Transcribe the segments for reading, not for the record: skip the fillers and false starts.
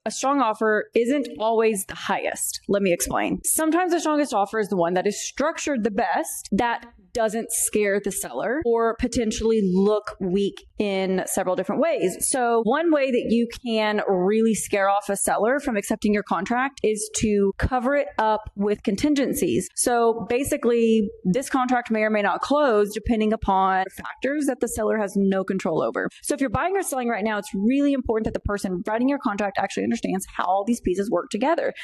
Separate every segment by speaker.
Speaker 1: a strong offer isn't always the highest. Let me explain. Sometimes the strongest offer is the one that is structured the best, that doesn't scare the seller or potentially look weak in several different ways. So one way that you can really scare off a seller from accepting your contract is to cover it up with contingencies. So basically, this contract may or may not close depending upon factors that the seller has no control over. So if you're buying or selling right now, it's really important that the person writing your contract actually understands how all these pieces work together.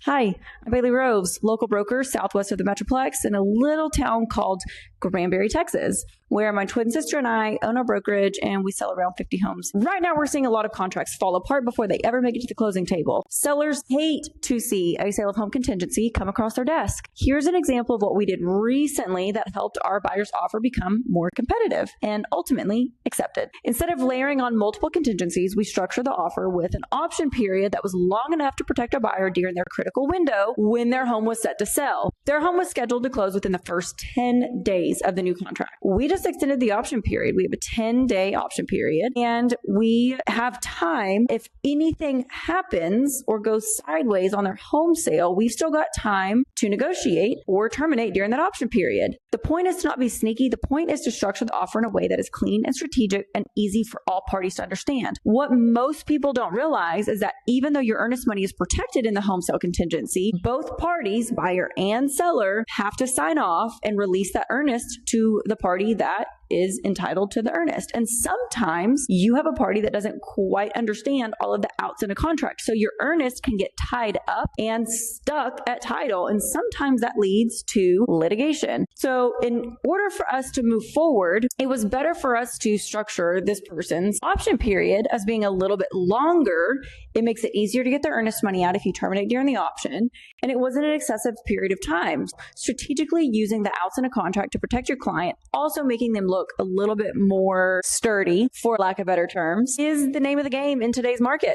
Speaker 1: Hi, I'm Bailey Rose, local broker southwest of the Metroplex in a little town called Granbury, Texas, where my twin sister and I own our brokerage and we sell around 50 homes. Right now, we're seeing a lot of contracts fall apart before they ever make it to the closing table. Sellers hate to see a sale of home contingency come across their desk. Here's an example of what we did recently that helped our buyer's offer become more competitive and ultimately accepted. Instead of layering on multiple contingencies, we structured the offer with an option period that was long enough to protect our buyer during their critical window when their home was set to sell. Their home was scheduled to close within the first 10 days of the new contract. We just extended the option period. We have a 10-day option period, and we have time. If anything happens or goes sideways on their home sale, we've still got time to negotiate or terminate during that option period. The point is to not be sneaky. The point is to structure the offer in a way that is clean and strategic and easy for all parties to understand. What most people don't realize is that even though your earnest money is protected in the home sale contingency, both parties, buyer and seller, have to sign off and release that earnest to the party that is entitled to the earnest. And sometimes you have a party that doesn't quite understand all of the outs in a contract. So your earnest can get tied up and stuck at title. And sometimes that leads to litigation. So in order for us to move forward, it was better for us to structure this person's option period as being a little bit longer. It makes it easier to get the earnest money out if you terminate during the option. And it wasn't an excessive period of time. Strategically using the outs in a contract to protect your client, also making them look a little bit more sturdy, for lack of better terms, is the name of the game in today's market.